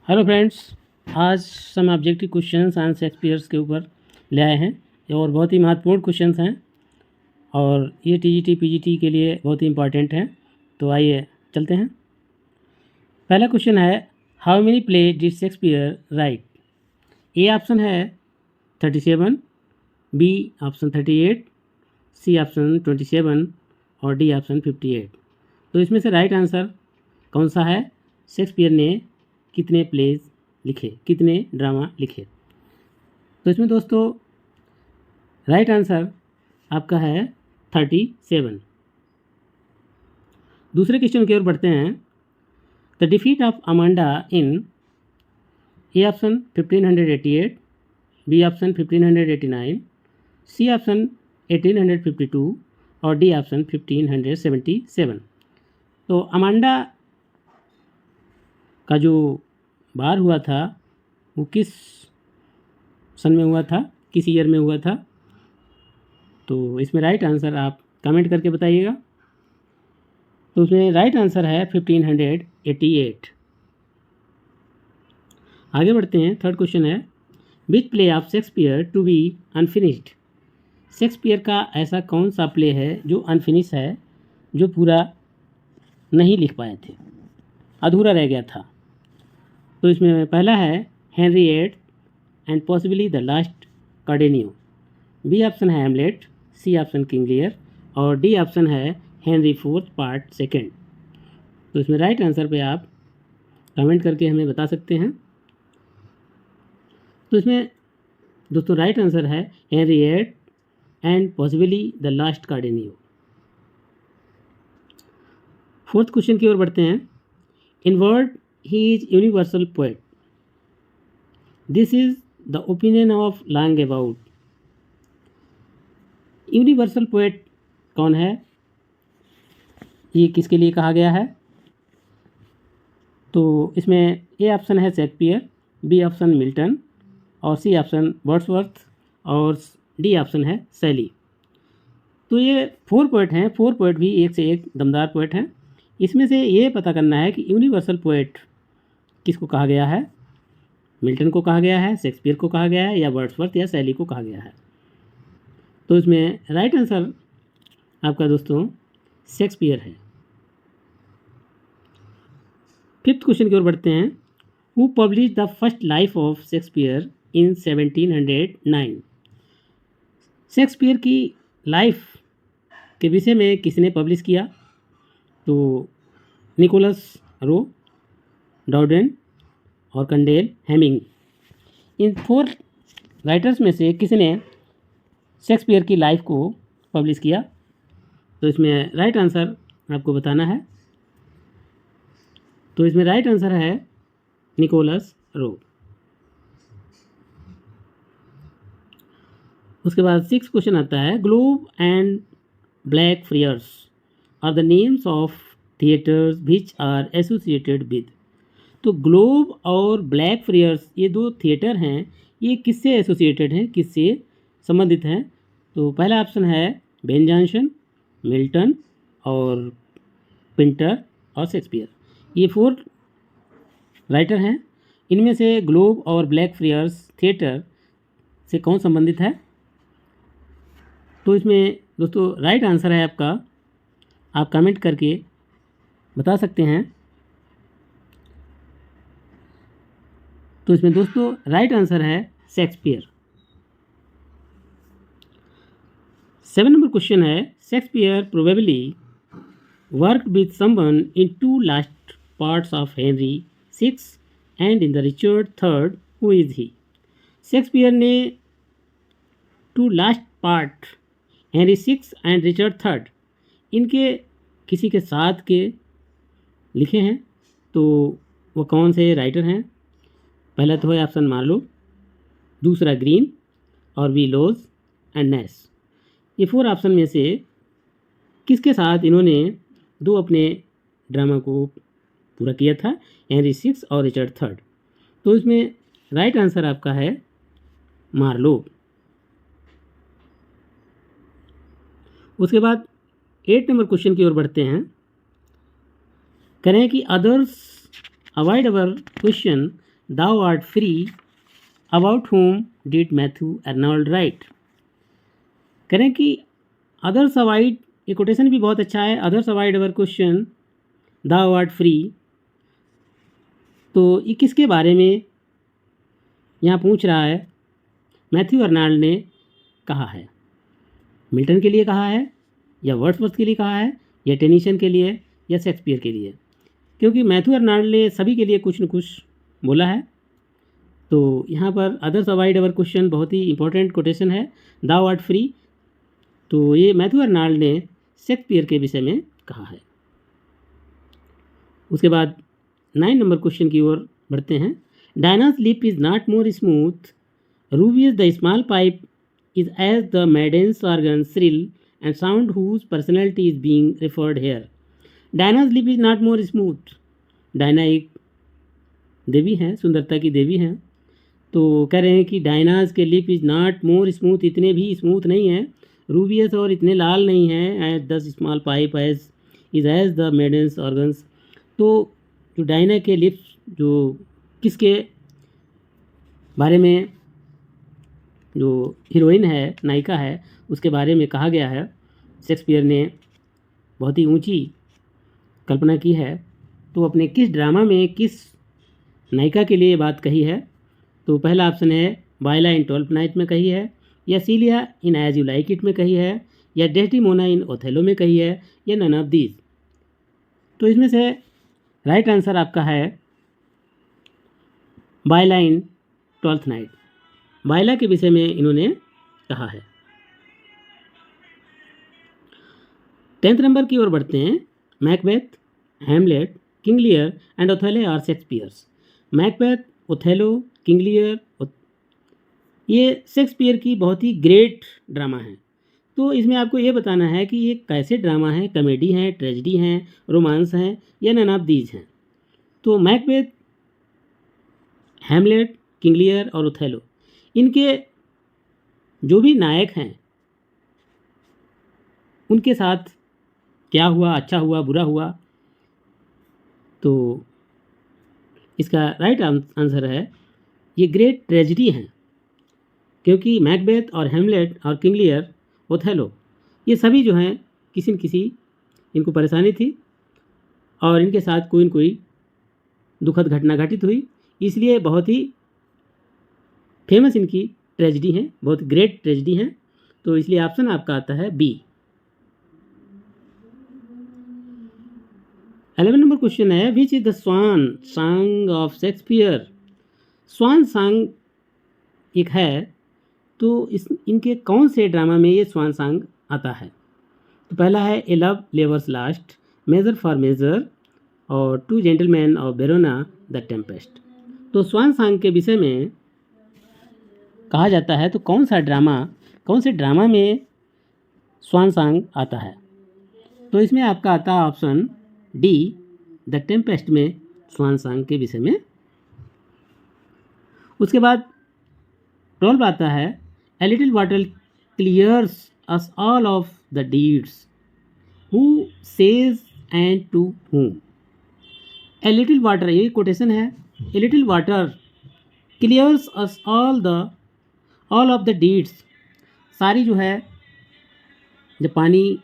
Hello friends, आज सम objective questions and Shakespeare's के ऊपर ले आए हैं। ये और बहुत ही महत्वपूर्ण क्वेश्चंस हैं और ये टीजीटी पीजीटी के लिए बहुत ही इंपॉर्टेंट हैं। तो आइए चलते हैं। पहला क्वेश्चन है, how many play did Shakespeare right? A option है 37, बी ऑप्शन 38, सी ऑप्शन 27 और डी ऑप्शन 58। तो इसमें से राइट आंसर कौन सा है? शेक्सपियर ने कितने प्लेज लिखे, कितने ड्रामा लिखे? तो इसमें दोस्तों राइट आंसर आपका है 37। दूसरे क्वेश्चन की ओर बढ़ते हैं। The defeat of Armada in A option 1588, B option 1589, C option 1852 और डी ऑप्शन 1577। तो अमांडा का जो वार हुआ था वो किस सन में हुआ था, किस ईयर में हुआ था? तो इसमें राइट आंसर आप कमेंट करके बताइएगा। तो उसमें राइट आंसर है 1588। आगे बढ़ते हैं। थर्ड क्वेश्चन है, which play of Shakespeare to be unfinished? Shakespeare का ऐसा कौन सा प्ले है जो अनफिनिश है, जो पूरा नहीं लिख पाए थे, अधूरा रह गया था? तो इसमें पहला है Henry VIII and possibly the last Cardenio, B option है Hamlet, C option King Lear और डी ऑप्शन है हेनरी IV पार्ट सेकेंड। तो इसमें राइट आंसर पे आप कमेंट करके हमें बता सकते हैं। तो इसमें दोस्तों राइट आंसर है Henry VIII and possibly the last Cardenio. Fourth question की ओर बढ़ते हैं। In word he is universal poet. This is the opinion of Langebaut. Universal poet कौन है? ये किसके लिए कहा गया है? तो इसमें ए ऑप्शन है शेक्सपियर, बी ऑप्शन मिल्टन और सी ऑप्शन वर्ड्सवर्थ और डी ऑप्शन है शैली। तो ये 4 पोएट हैं। 4 पोएट भी एक से एक दमदार पोएट हैं। इसमें से ये पता करना है कि यूनिवर्सल पोएट किसको कहा गया है? मिल्टन को कहा गया है, शेक्सपियर को कहा गया है या वर्ड्सवर्थ या शैली को कहा गया है? तो इसमें राइट आंसर आपका दोस्तों शेक्सपियर है। फिफ्थ क्वेश्चन की ओर बढ़ते हैं। Who publish the first life of Shakespeare in 1709? Shakespeare की लाइफ के विषय में किसने पब्लिश किया? तो निकोलस रो, डाउडेन और कंडेल हेमिंग, इन 4 राइटर्स में से किसने शेक्सपियर की लाइफ को पब्लिश किया? तो इसमें राइट आंसर आपको बताना है। तो इसमें राइट आंसर है निकोलस रो। उसके बाद 6 क्वेश्चन आता है, Globe and Blackfriars are the names of theatres which are associated with? तो ग्लोब और ब्लैक फ्रियर्स ये 2 थिएटर हैं, ये किससे एसोसिएटेड हैं, किससे संबंधित हैं? तो पहला ऑप्शन है बेन जॉनसन, मिल्टन और पिंटर और शेक्सपियर। ये 4 राइटर हैं। इनमें से ग्लोब और ब्लैक फ्रियर्स थिएटर से कौन संबंधित है? तो इसमें दोस्तों राइट आंसर है आपका, आप कमेंट करके बता सकते हैं। तो इसमें दोस्तों राइट आंसर है शेक्सपियर। 7 नंबर क्वेश्चन है, Shakespeare probably worked with someone in 2 last parts of Henry VI and in the Richard III, who is he? Shakespeare ने 2 last part Henry VI and Richard III इनके किसी के साथ के लिखे हैं। तो वो कौन से राइटर हैं? पहला तो है ऑप्शन मार्लो, दूसरा ग्रीन और वी लोज एंड नैश। ये 4 ऑप्शन में से किसके साथ इन्होंने 2 अपने ड्रामा को पूरा किया था, हेनरी VI और रिचर्ड III? तो इसमें राइट आंसर आपका है मार्लो। उसके बाद 8 नंबर क्वेश्चन की ओर बढ़ते हैं। करें कि others avoid our question thou art free, about whom did Matthew Arnold write? करें कि others avoid, ये कोटेशन भी बहुत अच्छा है, others avoid our question, thou art free। तो ये किसके बारे में यहाँ पूछ रहा है? मैथ्यू अर्नाल्ड ने कहा है। मिल्टन के लिए कहा है, या वर्ड्सवर्थ के लिए कहा है, या टेनिसन के लिए, या शेक्सपियर के लिए? क्योंकि मैथ्यू अर्नाल्ड ने सभी के लिए कुछ न कुछ बोला है। तो यहाँ पर अदर्स अवॉइड अवर क्वेश्चन बहुत ही इंपॉर्टेंट कोटेशन है, दाउ आर्ट फ्री। तो ये मैथ्यू अर्नाल्ड ने शेक्सपियर के विषय में कहा है। उसके बाद 9 नंबर क्वेश्चन की ओर बढ़ते हैं। डायना's lip is not more smooth, rubious the small pipe is as the maiden's organ shrill and sound whose personality is being referred here. डायना's lip is not more smooth। Diana एक देवी हैं, सुंदरता की देवी हैं। तो कह रहे हैं कि डायनाज के lip is not more smooth, इतने भी स्मूथ नहीं हैं, रूबियस और इतने लाल नहीं हैं, as the small pipe as is as the maiden's organs. तो जो डायना के लिप्स, जो किसके बारे में, जो हीरोइन है, नायिका है, उसके बारे में कहा गया है। शेक्सपियर ने बहुत ही ऊंची कल्पना की है। तो अपने किस ड्रामा में किस नायिका के लिए ये बात कही है? तो पहला ऑप्शन है वायला इन 12th नाइट में कही है, या सीलिया इन एज यू लाइक इट में कही है, या डेस्टिमोना इन ओथेलो में कही है, या नन ऑफ दीज। तो इसमें से राइट आंसर आपका है वायला इन 12th नाइट। वायला के विषय में इन्होंने कहा है। 10th नंबर की ओर बढ़ते हैं। Macbeth, Hamlet, King Lear and Othello are Shakespeare's. Macbeth, Othello, King Lear, ये शेक्सपियर की बहुत ही ग्रेट ड्रामा है। तो इसमें आपको ये बताना है कि ये कैसे ड्रामा है, कॉमेडी है, ट्रेजेडी है, रोमांस है, या नन ऑफ दीज हैं। तो मैकबेथ, हैमलेट, किंग लियर और ओथेलो, इनके जो भी नायक हैं उनके साथ क्या हुआ, अच्छा हुआ, बुरा हुआ? तो इसका राइट आंसर है ये ग्रेट ट्रेजेडी हैं। क्योंकि मैकबेथ और हैमलेट और किंग लियर, ओथेलो, ये सभी जो हैं किसी न किसी इनको परेशानी थी और इनके साथ कोई न कोई दुखद घटना घटित हुई, इसलिए बहुत ही फेमस इनकी ट्रेजेडी हैं, बहुत ग्रेट ट्रेजेडी हैं। तो इसलिए ऑप्शन आपका आता है बी। 11 नंबर क्वेश्चन है which is the swan song of Shakespeare. Swan song एक है, तो इनके कौन से ड्रामा में ये स्वान सॉन्ग आता है? तो पहला है A Love's Labour's Lost, Measure for Measure और Two Gentleman of Verona the Tempest. तो स्वान सॉन्ग के विषय में कहा जाता है, तो कौन से ड्रामा में स्वान सॉन्ग आता है? तो इसमें आपका आता है ऑप्शन डी, द टेम्पेस्ट में स्वान सॉन्ग के विषय में। उसके बाद 12 आता है a little water clears us all of the deeds, who says and to whom। A little water, ये कोटेशन है, a little water clears us all of the deeds. सारी जो है, जब पानी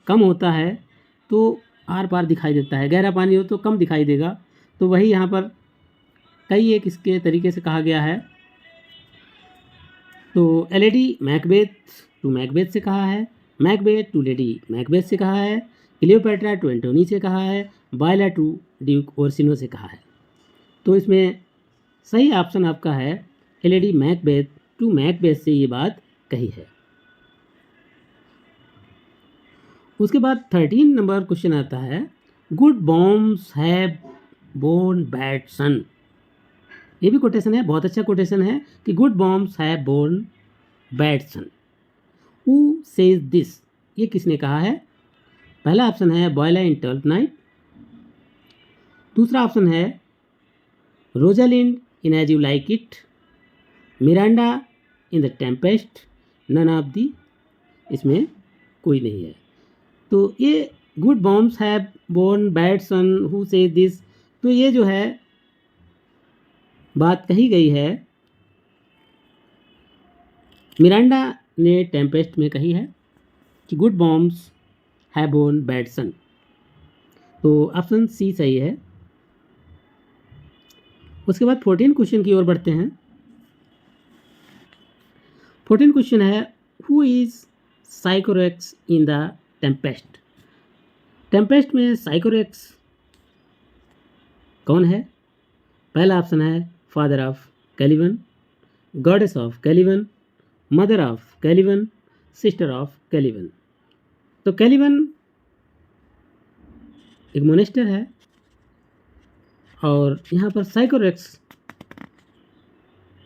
कम होता है तो आर पार दिखाई देता है, गहरा पानी हो तो कम दिखाई देगा। तो वही यहाँ पर कई एक इसके तरीके से कहा गया है। तो लेडी मैकबेथ टू मैकबेथ से कहा है, मैकबेथ टू लेडी मैकबेथ से कहा है, क्लियोपैट्रा टू एंटोनी से कहा है, वायला टू ड्यूक ओर्सिनो से कहा है। तो इसमें सही ऑप्शन आपका है लेडी मैकबेथ टू मैकबेथ से ये बात कही है। उसके बाद 13 नंबर क्वेश्चन आता है good wombs have borne bad son. ये भी कोटेशन है, बहुत अच्छा कोटेशन है कि good wombs have borne bad son. Who says this, ये किसने कहा है? पहला ऑप्शन है वायला इन 12th नाइट, दूसरा ऑप्शन है Rosalind in As You Like It, Miranda in the Tempest, none of the, इसमें कोई नहीं है। तो ये good wombs have borne bad son, who says this, तो ये जो है बात कही गई है, मिरांडा ने टेम्पेस्ट में कही है कि good wombs have borne bad son. तो ऑप्शन सी सही है। उसके बाद 14 क्वेश्चन की ओर बढ़ते हैं। 14 क्वेश्चन है, who is Sycorax in the Tempest. Tempest में साइकोरेक्स कौन है? पहला ऑप्शन है father of Caliban, goddess of Caliban, mother of Caliban, sister of Caliban. तो कैलिवन एक मोनेस्टर है और यहाँ पर साइकोरेक्स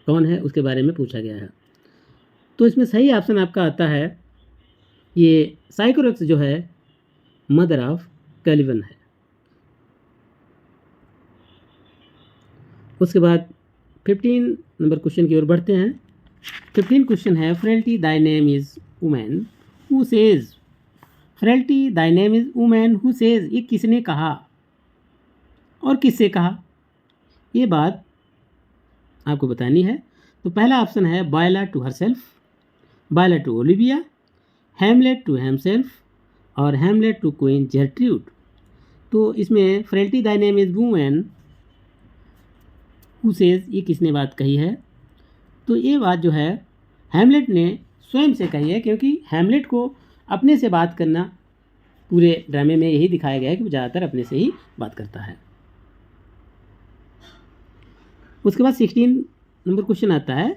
कौन है उसके बारे में पूछा गया है। तो इसमें सही ऑप्शन आपका आता है, ये साइकोरेक्स जो है मदर ऑफ कैलिवन है। उसके बाद 15 नंबर क्वेश्चन की ओर बढ़ते हैं। 15 क्वेश्चन है, frailty Dai name is women who says. Frailty Dai name is women who says, ये किसने कहा और किससे कहा, ये बात आपको बतानी है। तो पहला ऑप्शन है बायला टू हरसेल्फ, बायला टू ओलिविया, हैमलेट टू हेमसेल्फ और हैमलेट टू क्वीन जर्ट्रूड। तो इसमें frailty Dai name is women who says, ये किसने बात कही है? तो ये बात जो है हैमलेट ने स्वयं से कही है, क्योंकि हैमलेट को अपने से बात करना पूरे ड्रामे में यही दिखाया गया है कि वो ज़्यादातर अपने से ही बात करता है। उसके बाद 16 नंबर क्वेश्चन आता है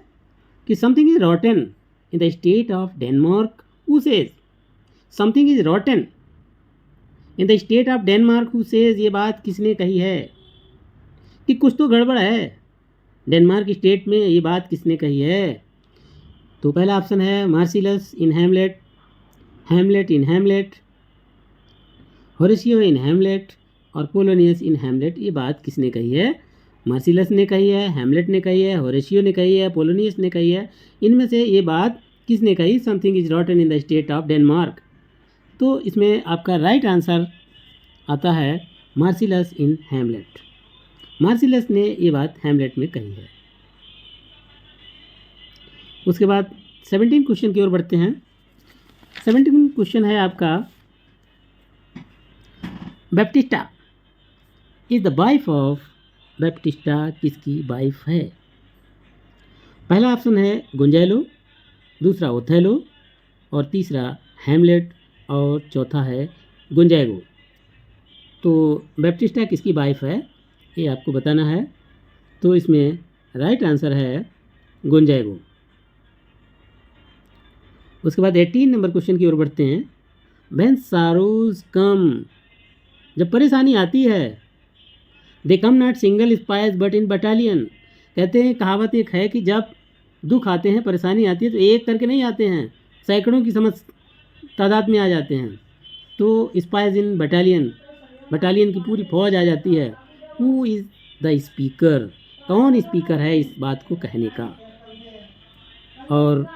कि something is रॉटन in the state of Denmark who says. Something is रॉटन in the state of Denmark who says, ये बात किसने कही है कि कुछ तो गड़बड़ है डेनमार्क स्टेट में, ये बात किसने कही है? तो पहला ऑप्शन है मार्सिलस इन हैमलेट, हैमलेट इन हैमलेट, होरेशियो इन हैमलेट और पोलोनियस इन हैमलेट। ये बात किसने कही है? मार्सिलस ने कही है, हैमलेट ने कही है, होरेशियो ने कही है, पोलोनियस ने कही है। इनमें से ये बात किसने कही? Something is रॉटन in the state of Denmark. तो इसमें आपका राइट आंसर आता है मार्सिलस इन हैमलेट। मार्सिलस ने ये बात हैमलेट में कही है। उसके बाद 17 क्वेश्चन की ओर बढ़ते हैं। 17 क्वेश्चन है आपका, Baptista is the wife of. Baptista किसकी वाइफ है? पहला ऑप्शन है गुंजैलो, दूसरा ओथेलो और तीसरा हैमलेट और चौथा है गुंजैगो। तो बैप्टिस्टा किसकी वाइफ है ये आपको बताना है। तो इसमें राइट आंसर है गुंजैगो। उसके बाद 18 नंबर क्वेश्चन की ओर बढ़ते हैं। व्हेन सारोज कम, जब परेशानी आती है, they come not single spies but in battalion. कहते हैं, कहावत एक है कि जब दुख आते हैं, परेशानी आती है तो एक करके नहीं आते हैं, सैकड़ों की तादाद में आ जाते हैं। तो स्पाइस इन बटालियन, बटालियन की पूरी फौज आ जाती है। हु इज़ द स्पीकर, कौन स्पीकर है इस बात को कहने का, और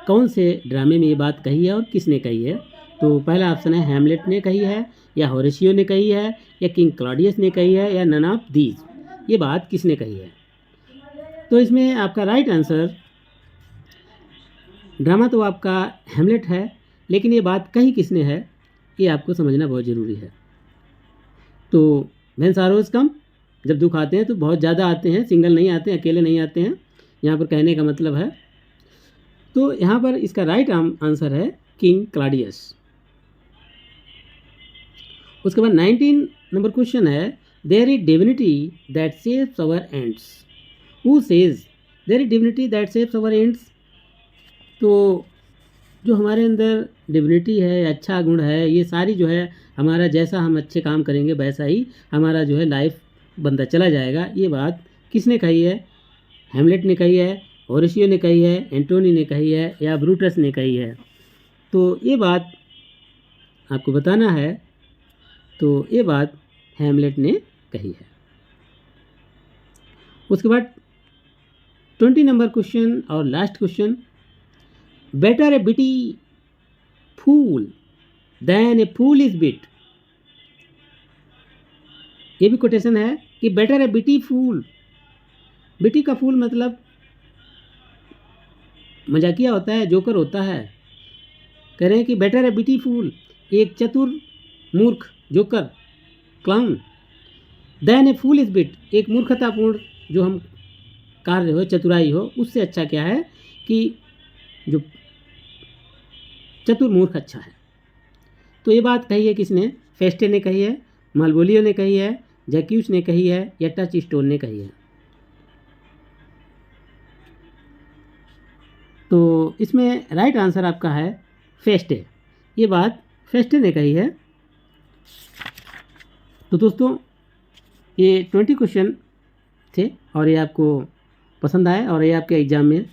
कौन से ड्रामे में ये बात कही है और किसने कही है? तो पहला ऑप्शन है हैमलेट ने कही है, या होरेशियो ने कही है, या किंग क्लॉडियस ने कही है, या नन ऑफ दीज, ये बात किसने कही है? तो इसमें आपका राइट आंसर, ड्रामा तो आपका हैमलेट है, लेकिन ये बात कही किसने है ये आपको समझना बहुत ज़रूरी है। तो व्हेन सारोज कम, जब दुख आते हैं तो बहुत ज़्यादा आते हैं, सिंगल नहीं आते हैं, अकेले नहीं आते हैं, यहाँ पर कहने का मतलब है। तो यहाँ पर इसका राइट आंसर है किंग क्लॉडियस। उसके बाद 19 नंबर क्वेश्चन है, there is divinity that saves our ends. Who says there is divinity that saves our ends? तो जो हमारे अंदर डिविनिटी है, अच्छा गुण है, ये सारी जो है हमारा, जैसा हम अच्छे काम करेंगे वैसा ही हमारा जो है लाइफ बनता चला जाएगा, ये बात किसने कही है? हैमलेट ने कही है, होरेशियो ने कही है, एंटोनी ने कही है, या ब्रूटस ने कही है? तो ये बात आपको बताना है। तो ये बात हैमलेट ने कही है। उसके बाद 20 नंबर क्वेश्चन और last question, better a witty fool than a fool is wit. ये भी कोटेशन है कि बेटर ए बिटी फूल बिटी का फूल मतलब मजाकिया होता है, जोकर होता है। कह रहे हैं कि बेटर है बिटी फूल, एक चतुर मूर्ख joker clown, then a fool is bit, एक मूर्खतापूर्ण जो हम कार्य हो, चतुराई हो, उससे अच्छा क्या है कि जो चतुर मूर्ख अच्छा है। तो ये बात कही है किसने? फेस्टे ने कही है, मालवोलियो ने कही है, जैक्यूस ने कही है, या टच स्टोन ने कही है। तो इसमें राइट आंसर आपका है फेस्टे। ये बात फेस्टे ने कही है। तो दोस्तों ये 20 क्वेश्चन थे और ये आपको पसंद आए और ये आपके एग्ज़ाम में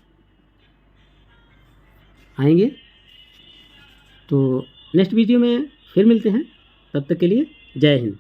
आएंगे। तो नेक्स्ट वीडियो में फिर मिलते हैं, तब तक के लिए जय हिंद।